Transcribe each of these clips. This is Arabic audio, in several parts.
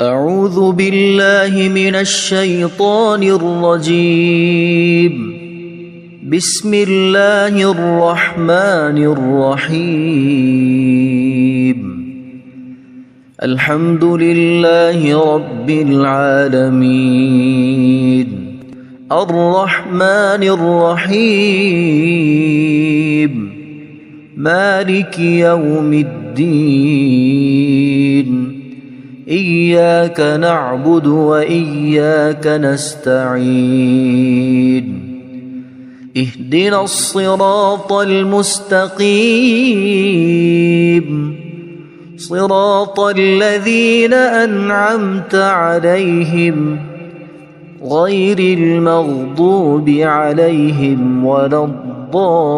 أعوذ بالله من الشيطان الرجيم. بسم الله الرحمن الرحيم. الحمد لله رب العالمين الرحمن الرحيم مالك يوم الدين إياك نعبد وإياك نستعين اهدنا الصراط المستقيم صراط الذين أنعمت عليهم غير المغضوب عليهم ولا الضالين.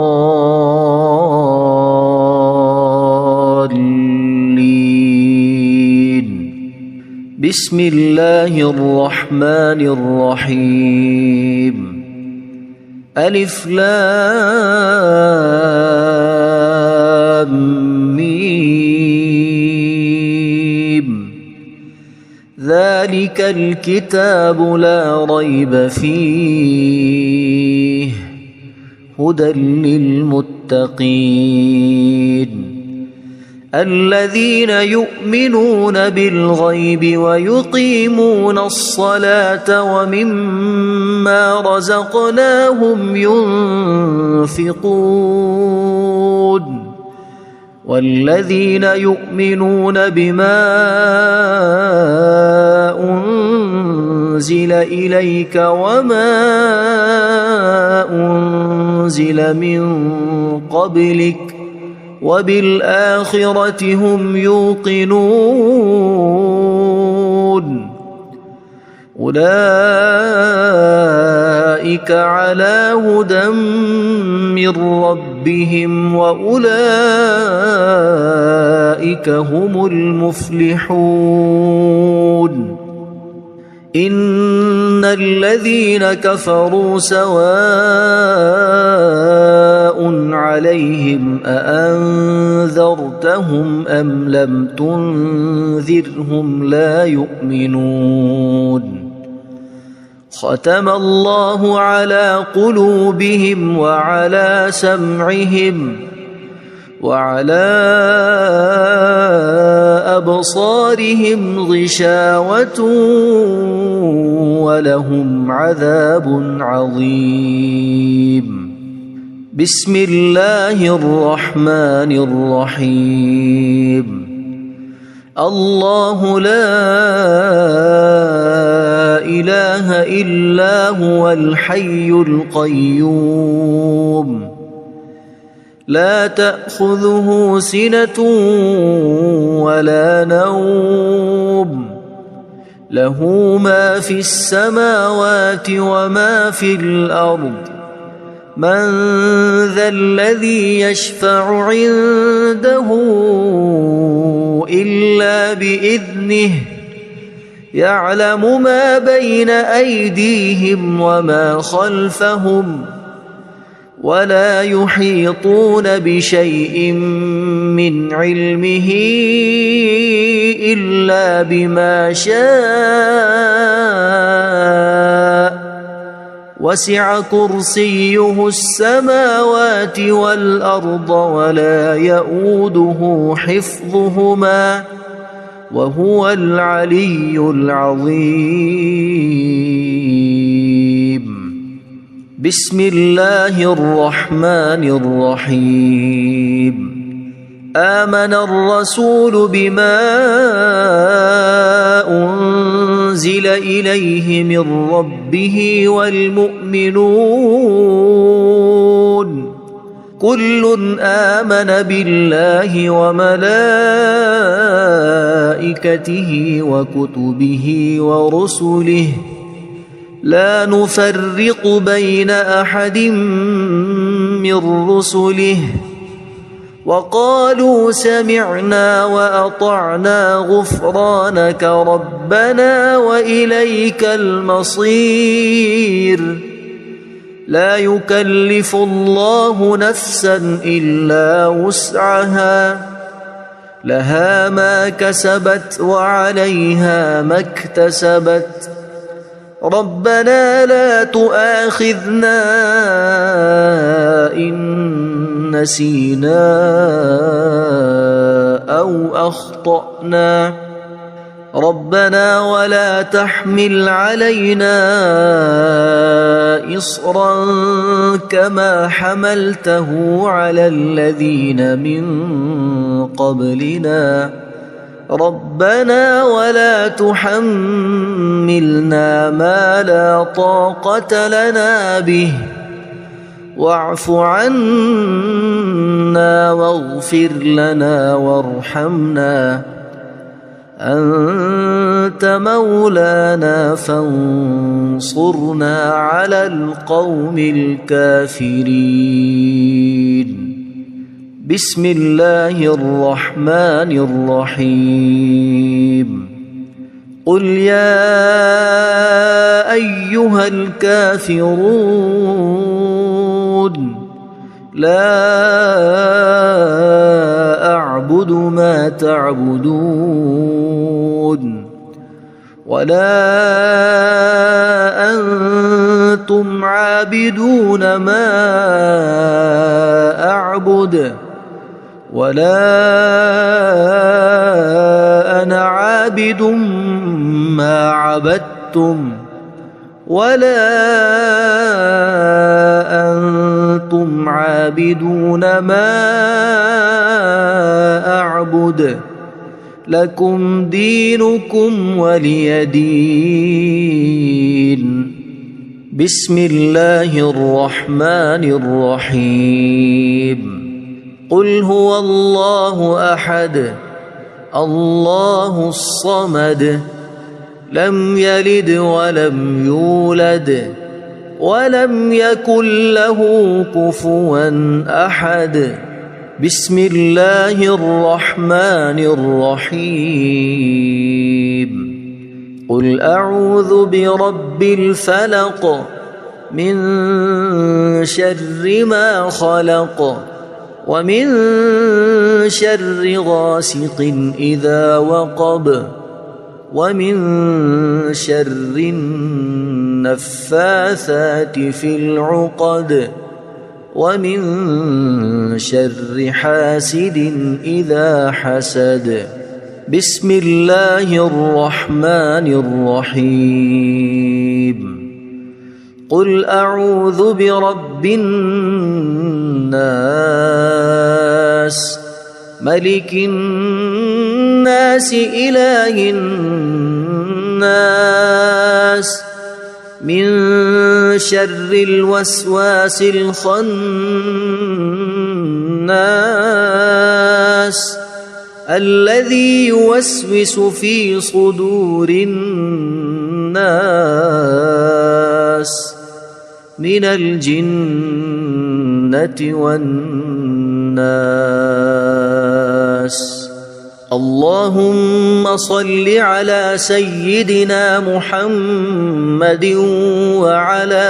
بسم الله الرحمن الرحيم. ألف لام ميم. ذلك الكتاب لا ريب فيه هدى للمتقين الذين يؤمنون بالغيب ويقيمون الصلاة ومما رزقناهم ينفقون والذين يؤمنون بما أنزل إليك وما أنزل من قبلك وبالآخرة هم يوقنون أولئك على هدى من ربهم وأولئك هم المفلحون. إن الذين كفروا سواء عليهم أأنذرتهم أم لم تنذرهم لا يؤمنون. ختم الله على قلوبهم وعلى سمعهم وعلى أبصارهم غشاوة ولهم عذاب عظيم. بسم الله الرحمن الرحيم. الله لا إله إلا هو الحي القيوم لا تأخذه سنة ولا نوم له ما في السماوات وما في الأرض. من ذا الذي يشفع عنده إلا بإذنه يعلم ما بين أيديهم وما خلفهم ولا يحيطون بشيء من علمه إلا بما شاء وسع كرسيه السماوات والأرض ولا يؤوده حفظهما وهو العلي العظيم. بسم الله الرحمن الرحيم. آمن الرسول بما أنزل إليه من ربه والمؤمنون كل آمن بالله وملائكته وكتبه ورسله لا نفرق بين أحد من رسله وقالوا سمعنا وأطعنا غفرانك ربنا وإليك المصير. لا يكلف الله نفسا إلا وسعها لها ما كسبت وعليها ما اكتسبت ربنا لا تؤاخذنا إن نسينا أو أخطأنا ربنا ولا تحمل علينا إصرا كما حملته على الذين من قبلنا ربنا ولا تحملنا ما لا طاقة لنا به واعف عنا واغفر لنا وارحمنا أنت مولانا فانصرنا على القوم الكافرين بسم الله الرحمن الرحيم قل يا أيها الكافرون لا أعبد ما تعبدون ولا أنتم عابدون ما أعبد ولا أنا عابد ما عبدتم ولا أنتم عابدون ما أعبد لكم دينكم ولي دين بسم الله الرحمن الرحيم قل هو الله أحد الله الصمد لم يلد ولم يولد ولم يكن له كفوا أحد بسم الله الرحمن الرحيم قل أعوذ برب الفلق من شر ما خلق ومن شر غاسق إذا وقب ومن شر النفاثات في العقد ومن شر حاسد إذا حسد بسم الله الرحمن الرحيم قل أعوذ برب الناس ملك الناس إله الناس من شر الوسواس الخناس الذي يوسوس في صدور الناس من الجنة والناس اللهم صل على سيدنا محمد وعلى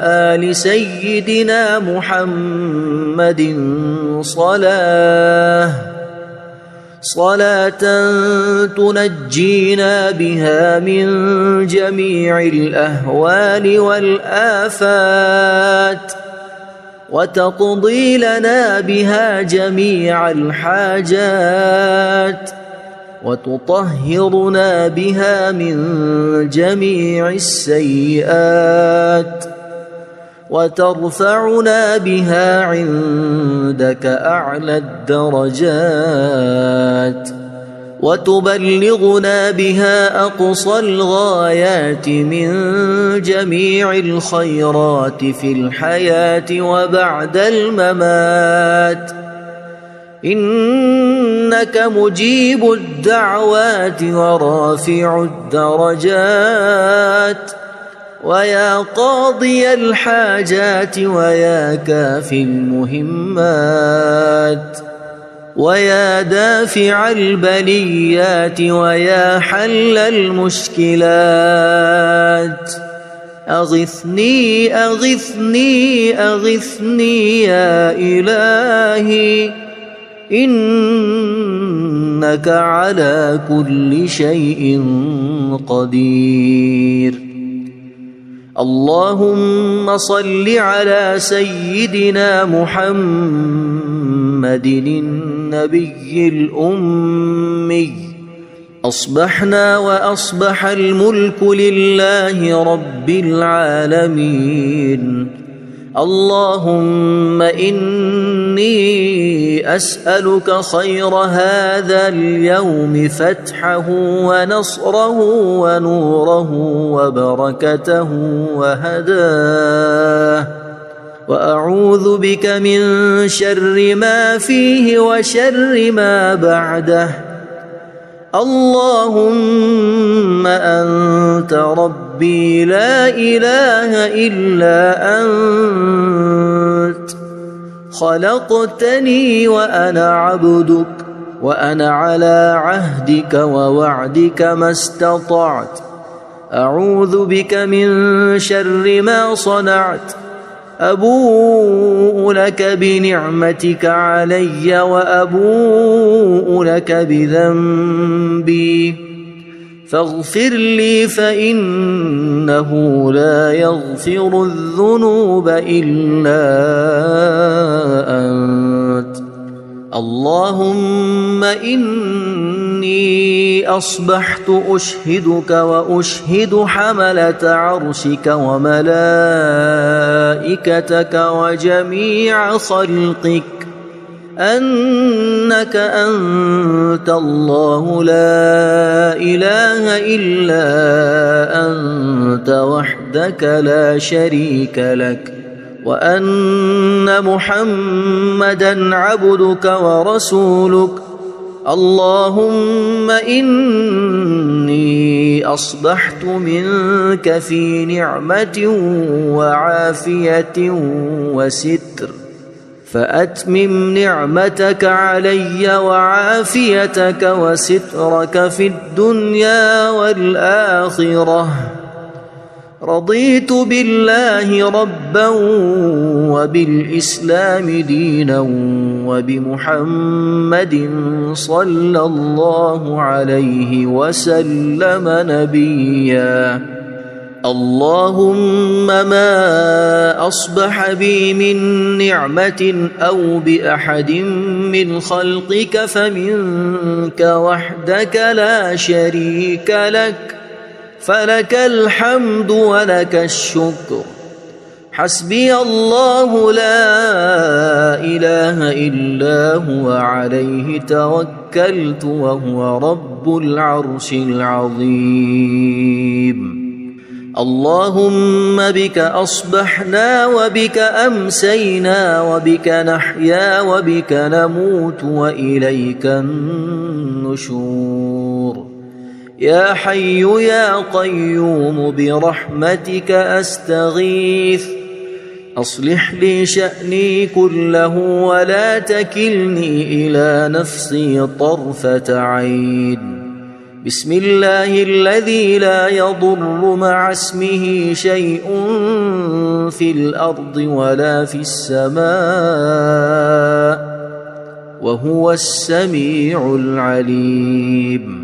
آل سيدنا محمد صلاة تنجينا بها من جميع الأهوال والآفات وتقضي لنا بها جميع الحاجات وتطهرنا بها من جميع السيئات وترفعنا بها عندك أعلى الدرجات وتبلغنا بها أقصى الغايات من جميع الخيرات في الحياة وبعد الممات إنك مجيب الدعوات ورافع الدرجات ويا قاضي الحاجات ويا كافي المهمات ويا دافع البليات ويا حل المشكلات أغثني أغثني أغثني يا إلهي إنك على كل شيء قدير. اللهم صل على سيدنا محمد النبي الأمي. أصبحنا وأصبح الملك لله رب العالمين. اللهم إني أسألك خير هذا اليوم، فتحه ونصره ونوره وبركته وهداه، وأعوذ بك من شر ما فيه وشر ما بعده. اللهم أنت ربي لا إله إلا أنت، خلقتني وأنا عبدك، وأنا على عهدك ووعدك ما استطعت. أعوذ بك من شر ما صنعت. أبوء لك بنعمتك علي وأبوء لك بذنبي، فاغفر لي فإنه لا يغفر الذنوب إلا أنت. اللهم إني أصبحت أشهدك وأشهد حملة عرشك وملائكتك وجميع خلقك أنك أنت الله لا إله إلا أنت وحدك لا شريك لك، وأن محمدًا عبدك ورسولك. اللهم إني أصبحت منك في نعمة وعافية وستر، فأتمم نعمتك علي وعافيتك وسترك في الدنيا والآخرة. رضيت بالله ربا وبالإسلام دينا وبمحمد صلى الله عليه وسلم نبيا. اللهم ما أصبح بي من نعمة أو بأحد من خلقك فمنك وحدك لا شريك لك، فلك الحمد ولك الشكر. حسبي الله لا إله إلا هو عليه توكلت وهو رب العرش العظيم. اللهم بك أصبحنا وبك أمسينا وبك نحيا وبك نموت وإليك النشور. يا حي يا قيوم برحمتك أستغيث، أصلح لي شأني كله ولا تكلني إلى نفسي طرفة عين. بسم الله الذي لا يضر مع اسمه شيء في الأرض ولا في السماء، وهو السميع العليم.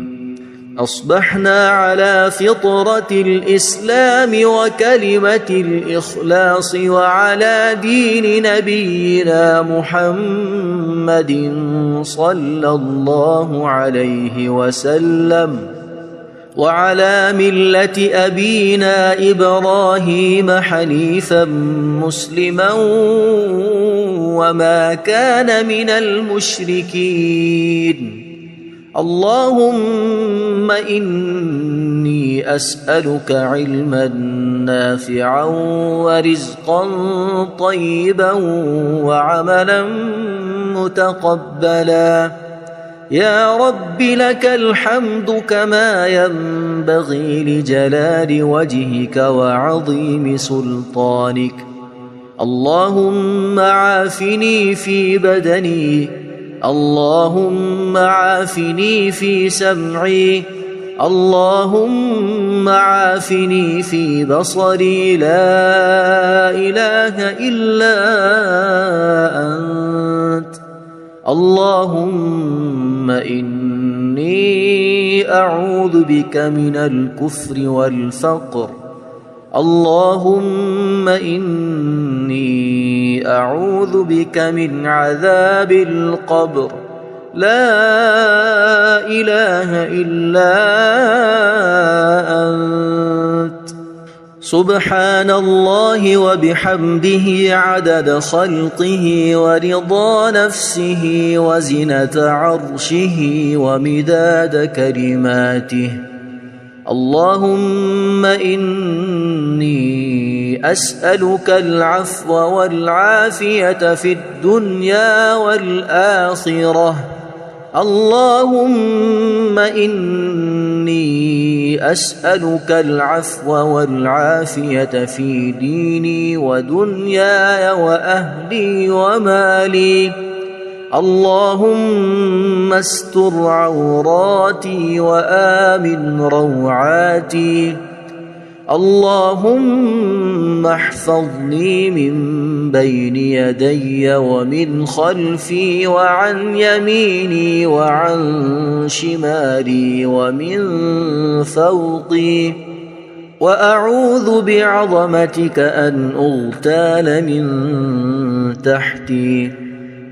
أصبحنا على فطرة الإسلام وكلمة الإخلاص وعلى دين نبينا محمد صلى الله عليه وسلم، وعلى ملة أبينا إبراهيم حنيفا مسلما وما كان من المشركين. اللهم إني أسألك علما نافعا ورزقا طيبا وعملا متقبلا. يا رب لك الحمد كما ينبغي لجلال وجهك وعظيم سلطانك. اللهم عافني في بدني، اللهم عافني في سمعي، اللهم عافني في بصري. لا إله إلا أنت. اللهم إني أعوذ بك من الكفر والفقر. اللهم إني أعوذ بك من عذاب القبر. لا إله إلا أنت. سبحان الله وبحمده عدد خلقه ورضا نفسه وزنة عرشه ومداد كلماته. اللهم إني أسألك العفو والعافية في الدنيا والآخرة. اللهم إني أسألك العفو والعافية في ديني ودنياي وأهلي ومالي. اللهم استر عوراتي وآمن روعاتي. اللهم احفظني من بين يدي ومن خلفي وعن يميني وعن شمالي ومن فوقي. وأعوذ بعظمتك أن أغتال من تحتي.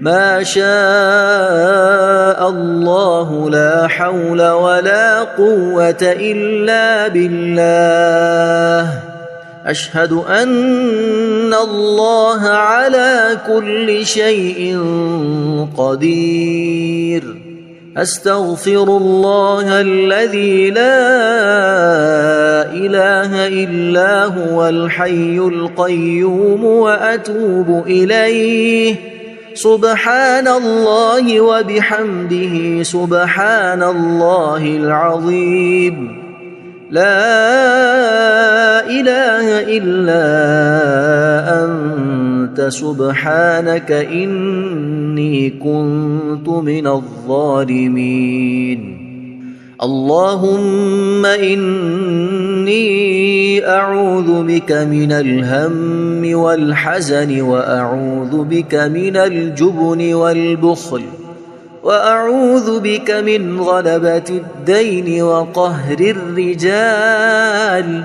ما شاء الله لا حول ولا قوة إلا بالله. أشهد أن الله على كل شيء قدير. أستغفر الله الذي لا إله إلا هو الحي القيوم وأتوب إليه. سبحان الله وبحمده سبحان الله العظيم. لا إله إلا أنت سبحانك إني كنت من الظالمين. اللهم إني أعوذ بك من الهم والحزن وأعوذ بك من الجبن والبخل وأعوذ بك من غلبة الدين وقهر الرجال.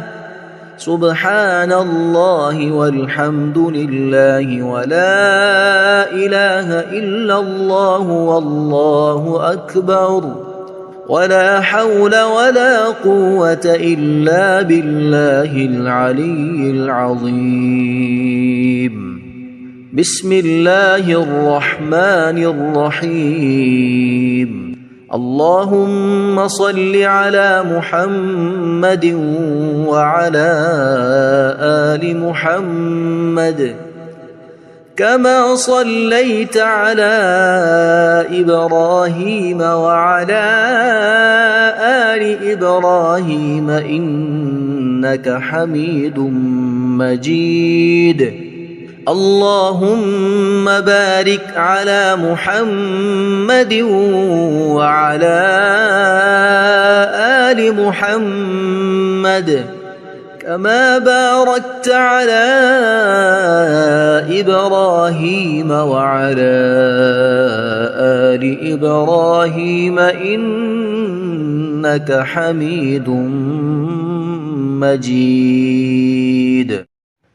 سبحان الله والحمد لله ولا إله إلا الله والله أكبر ولا حول ولا قوة إلا بالله العلي العظيم. بسم الله الرحمن الرحيم. اللهم صل على محمد وعلى آل محمد كما صليت على إبراهيم وعلى آل إبراهيم إنك حميد مجيد. اللهم بارك على محمد وعلى آل محمد كما باركت على إبراهيم وعلى آل إبراهيم إنك حميد مجيد.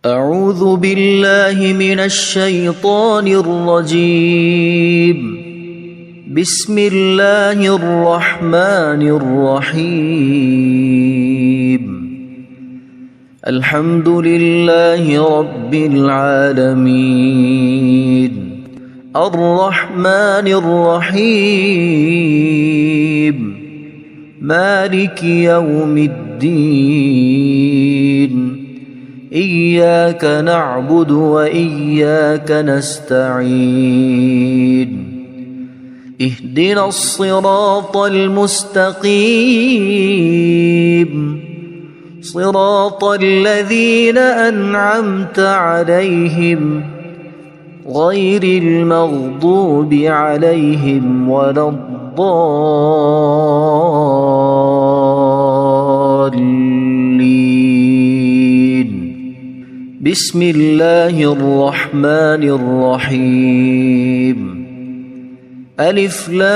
أعوذ بالله من الشيطان الرجيم. بسم الله الرحمن الرحيم. الحمد لله رب العالمين الرحمن الرحيم مالك يوم الدين. إياك نعبد وإياك نستعين. اهدنا الصراط المستقيم صراط الذين أنعمت عليهم غير المغضوب عليهم ولا الضالين. بسم الله الرحمن الرحيم. ألف لام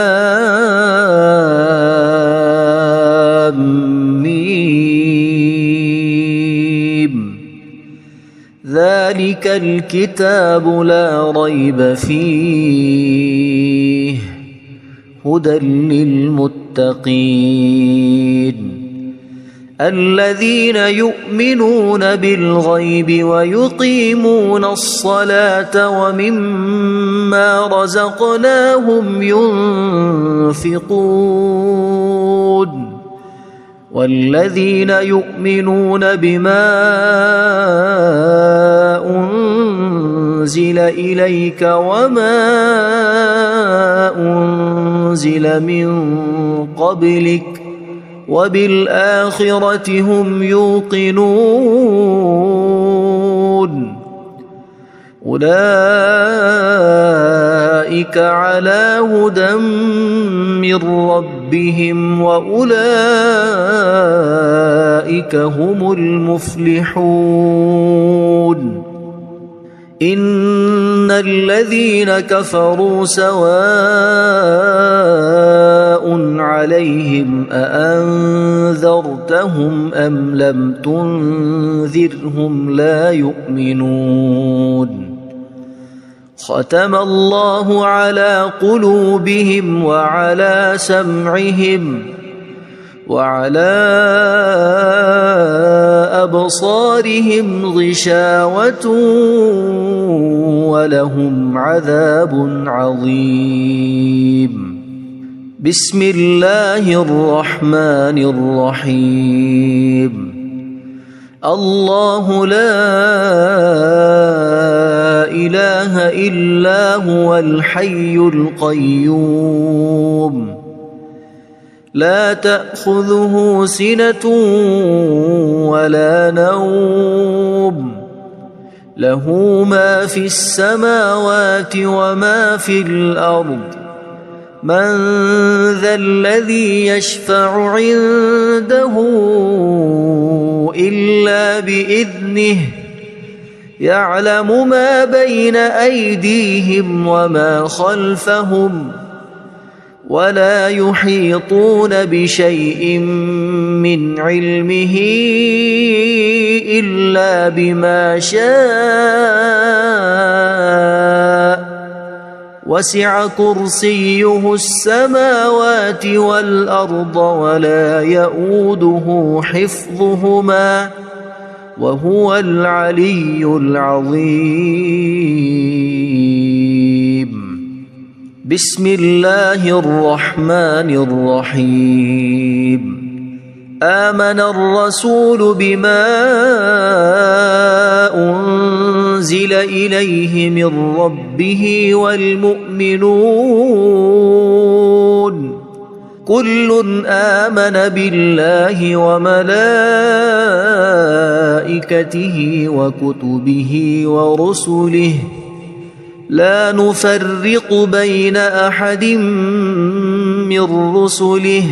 ميم ذلك الكتاب لا ريب فيه هدى للمتقين الذين يؤمنون بالغيب ويقيمون الصلاة ومما رزقناهم ينفقون والذين يؤمنون بما أنزل إليك وما أنزل من قبلك وبالآخرة هم يوقنون أولئك على هدى من ربهم وأولئك هم المفلحون إن الذين كفروا سواء عليهم أأنذرتهم أم لم تنذرهم لا يؤمنون ختم الله على قلوبهم وعلى سمعهم وعلى أبصارهم غشاوة ولهم عذاب عظيم بسم الله الرحمن الرحيم الله لا إله إلا هو الحي القيوم لا تأخذه سنة ولا نوم له ما في السماوات وما في الأرض من ذا الذي يشفع عنده إلا بإذنه يعلم ما بين أيديهم وما خلفهم ولا يحيطون بشيء من علمه إلا بما شاء وسع كرسيه السماوات والأرض ولا يؤوده حفظهما وهو العلي العظيم بسم الله الرحمن الرحيم آمن الرسول بما أنزل إليه من ربه والمؤمنون كل آمن بالله وملائكته وكتبه ورسله لا نفرق بين أحد من رسله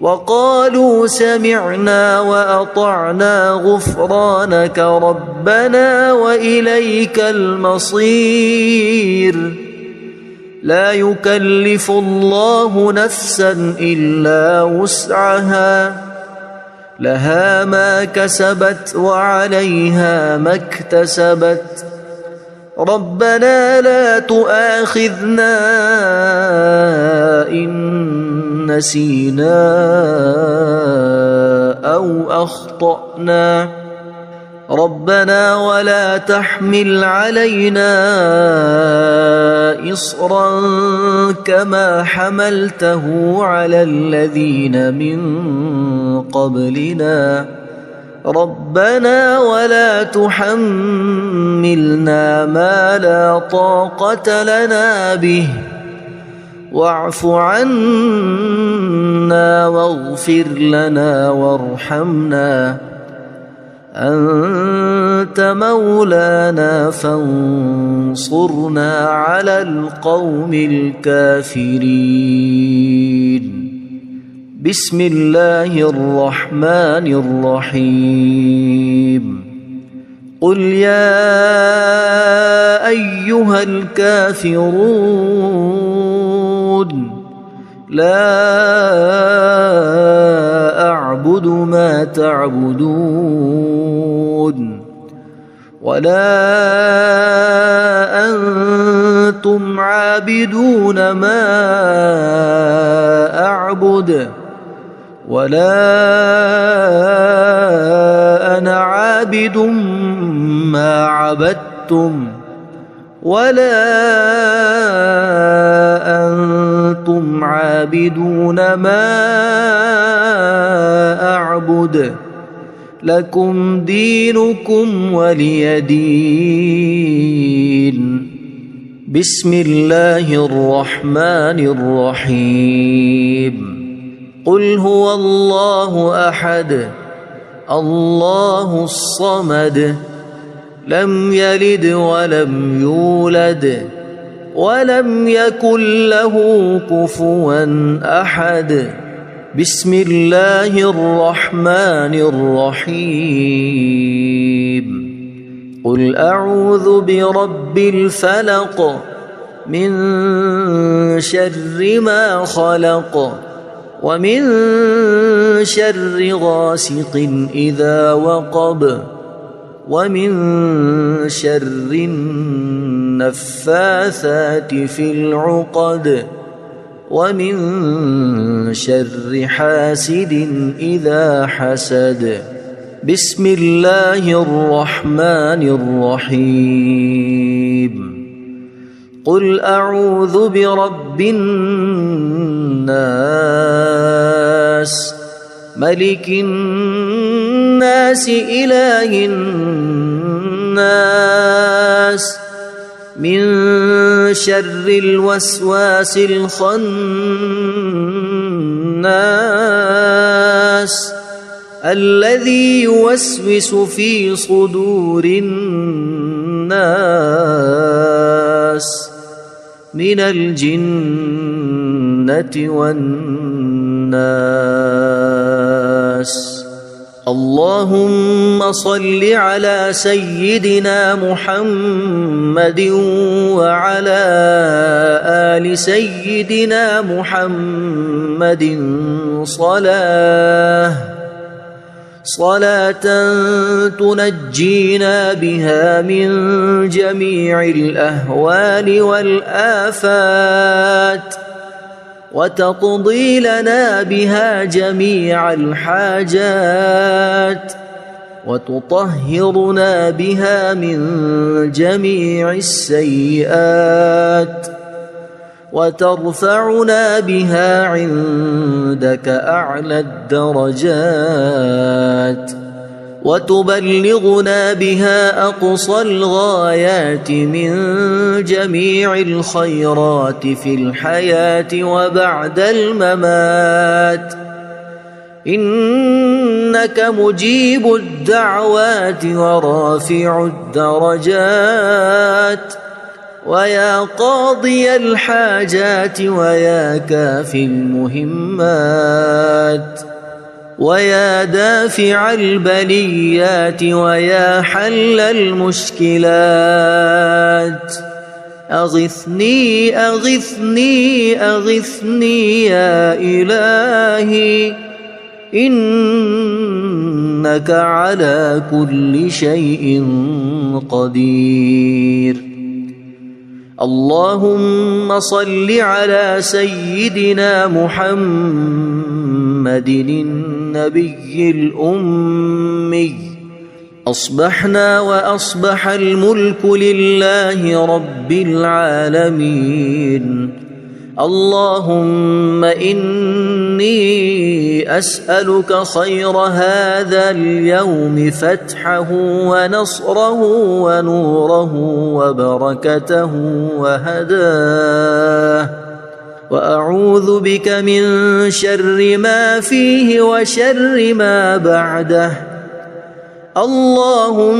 وقالوا سمعنا وأطعنا غفرانك ربنا وإليك المصير لا يكلف الله نفسا إلا وسعها لها ما كسبت وعليها ما اكتسبت ربنا لا تؤاخذنا إن نسينا أو أخطأنا ربنا ولا تحمل علينا إصرا كما حملته على الذين من قبلنا ربنا ولا تحملنا ما لا طاقة لنا به واعف عنا واغفر لنا وارحمنا أنت مولانا فانصرنا على القوم الكافرين بسم الله الرحمن الرحيم قل يا أيها الكافرون لا أعبد ما تعبدون ولا أنتم عابدون ما أعبد ولا أنا عابد ما عبدتم ولا أنتم عابدون ما أعبد لكم دينكم ولي دين. بسم الله الرحمن الرحيم. قل هو الله أحد الله الصمد لم يلد ولم يولد ولم يكن له كفوا أحد. بسم الله الرحمن الرحيم. قل أعوذ برب الفلق من شر ما خلق ومن شر غاسق إذا وقب ومن شر النفاثات في العقد ومن شر حاسد إذا حسد. بسم الله الرحمن الرحيم. قل أعوذ برب الناس ملك الناس إله الناس من شر الوسواس الخناس الذي يوسوس في صدور الناس من الجنة والناس. اللهم صل على سيدنا محمد وعلى آل سيدنا محمد صلاة تنجينا بها من جميع الأهوال والآفات وتقضي لنا بها جميع الحاجات وتطهرنا بها من جميع السيئات وترفعنا بها عندك أعلى الدرجات وتبلغنا بها أقصى الغايات من جميع الخيرات في الحياة وبعد الممات. إنك مجيب الدعوات ورافع الدرجات ويا قاضي الحاجات ويا كافي المهمات ويا دافع البليات ويا حل المشكلات. أغثني أغثني أغثني يا إلهي إنك على كل شيء قدير. اللهم صل على سيدنا محمد النبي الأمي. أصبحنا وأصبح الملك لله رب العالمين. اللهم إني أسألك خير هذا اليوم فتحه ونصره ونوره وبركته وهداه وأعوذ بك من شر ما فيه وشر ما بعده. اللهم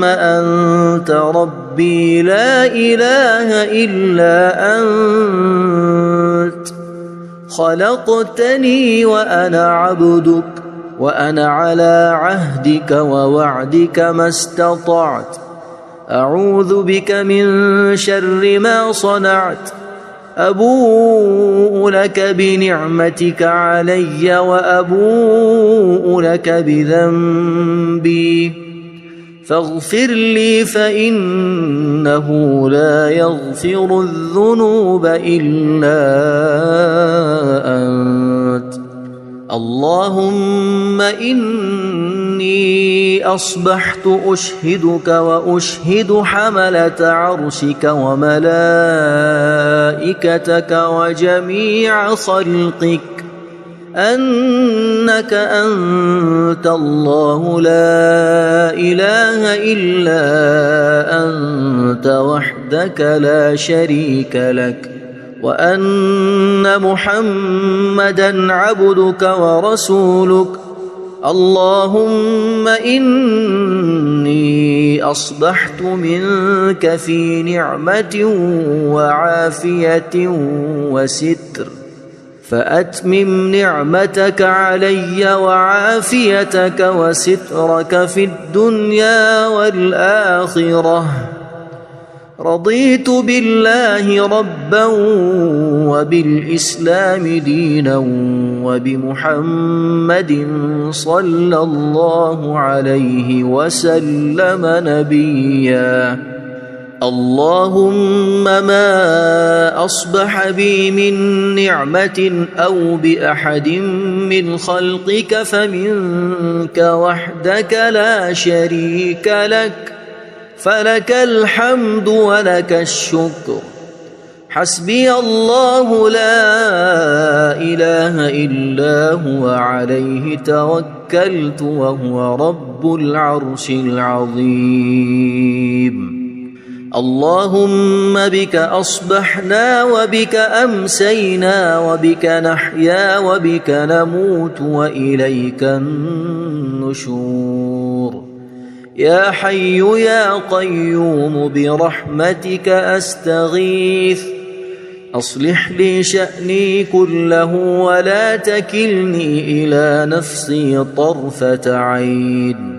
أنت ربي لا إله إلا أنت خلقتني وأنا عبدك وأنا على عهدك ووعدك ما استطعت. أعوذ بك من شر ما صنعت أبوء لك بنعمتك علي وأبوء لك بذنبي فاغفر لي فإنه لا يغفر الذنوب إلا أنت. اللهم إني أصبحت أشهدك وأشهد حملة عرشك وملائكتك وجميع خلقك أنك أنت الله لا إله إلا أنت وحدك لا شريك لك وأن محمدًا عبدك ورسولك. اللهم إني أصبحت منك في نعمة وعافية وستر فأتمم نعمتك علي وعافيتك وسترك في الدنيا والآخرة. رضيت بالله ربا وبالإسلام دينا وبمحمد صلى الله عليه وسلم نبيا. اللهم ما أصبح بي من نعمة أو بأحد من خلقك فمنك وحدك لا شريك لك فلك الحمد ولك الشكر. حسبي الله لا إله إلا هو عليه توكلت وهو رب العرش العظيم. اللهم بك أصبحنا وبك أمسينا وبك نحيا وبك نموت وإليك النشور. يا حي يا قيوم برحمتك أستغيث أصلح لي شأني كله ولا تكلني إلى نفسي طرفة عين.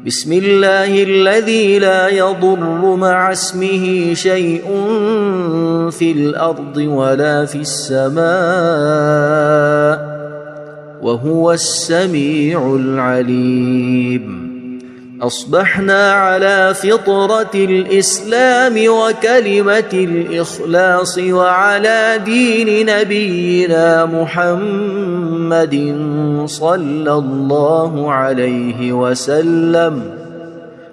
بسم الله الذي لا يضر مع اسمه شيء في الأرض ولا في السماء وهو السميع العليم. أصبحنا على فطرة الإسلام وكلمة الإخلاص وعلى دين نبينا محمد صلى الله عليه وسلم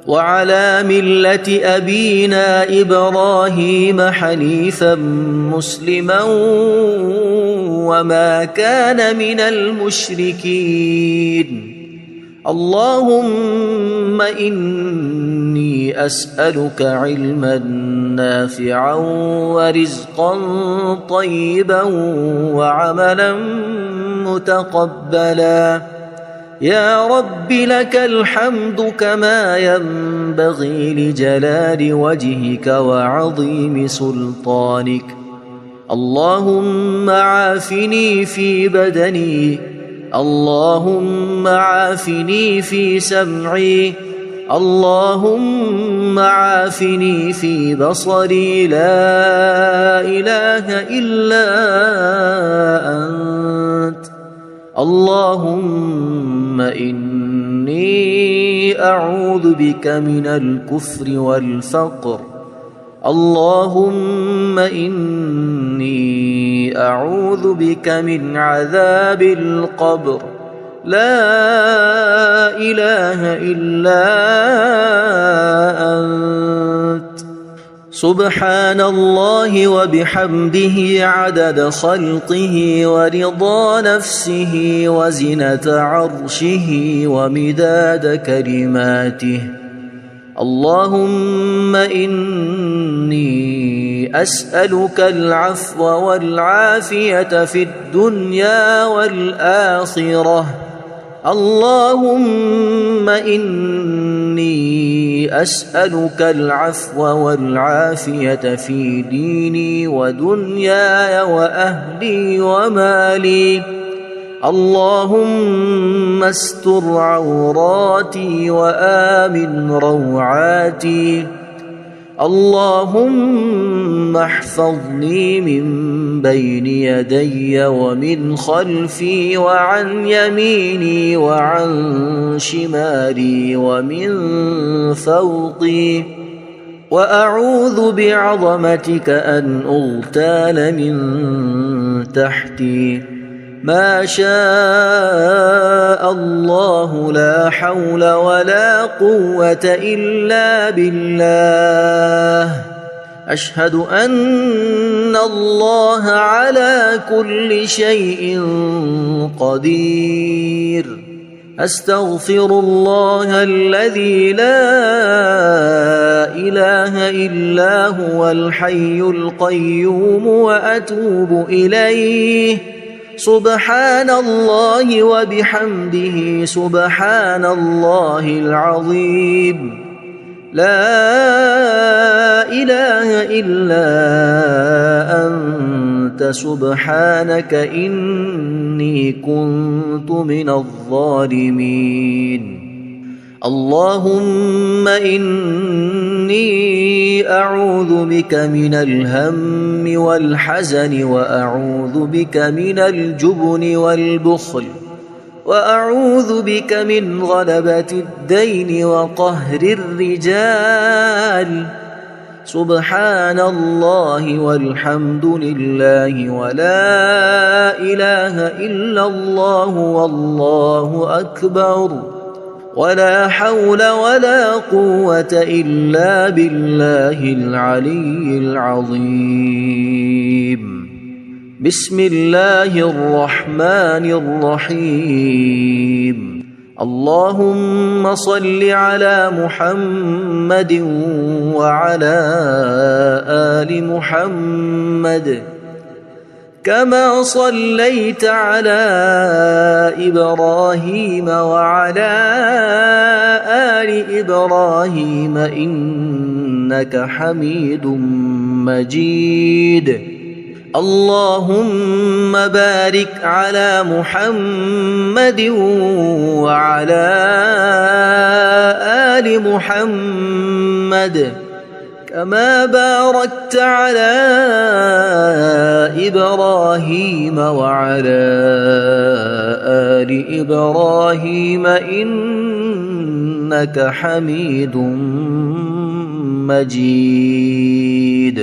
وعلى ملة أبينا إبراهيم حنيفا مسلما وما كان من المشركين. اللهم إني أسألك علما نافعا ورزقا طيبا وعملا متقبلا. يا رب لك الحمد كما ينبغي لجلال وجهك وعظيم سلطانك. اللهم عافني في بدني اللهم عافني في سمعي اللهم عافني في بصري لا إله إلا أنت. اللهم إني أعوذ بك من الكفر والفقر. اللهم إني أعوذ بك من عذاب القبر. لا إله إلا أنت. سبحان الله وبحمده عدد خلقه ورضا نفسه وزنة عرشه ومداد كلماته. اللهم إني أسألك العفو والعافية في الدنيا والآخرة. اللهم إني أسألك العفو والعافية في ديني ودنياي وأهلي ومالي. اللهم استر عوراتي وآمن روعاتي. اللهم احفظني من بين يدي ومن خلفي وعن يميني وعن شمالي ومن فوقي، وأعوذ بعظمتك أن أغتال من تحتي. ما شاء الله لا حول ولا قوة إلا بالله. أشهد أن الله على كل شيء قدير. أستغفر الله الذي لا إله إلا هو الحي القيوم وأتوب إليه. سبحان الله وبحمده سبحان الله العظيم. لا إله إلا أنت سبحانك إني كنت من الظالمين. اللهم إني أعوذ بك من الهم والحزن، وأعوذ بك من الجبن والبخل، وأعوذ بك من غلبة الدين وقهر الرجال. سبحان الله والحمد لله ولا إله إلا الله والله أكبر، ولا حول ولا قوة إلا بالله العلي العظيم. بسم الله الرحمن الرحيم. اللهم صل على محمد وعلى آل محمد كما صليت على إبراهيم وعلى آل إبراهيم إنك حميد مجيد. اللهم بارك على محمد وعلى آل محمد كما باركت على إبراهيم وعلى آل إبراهيم إنك حميد مجيد.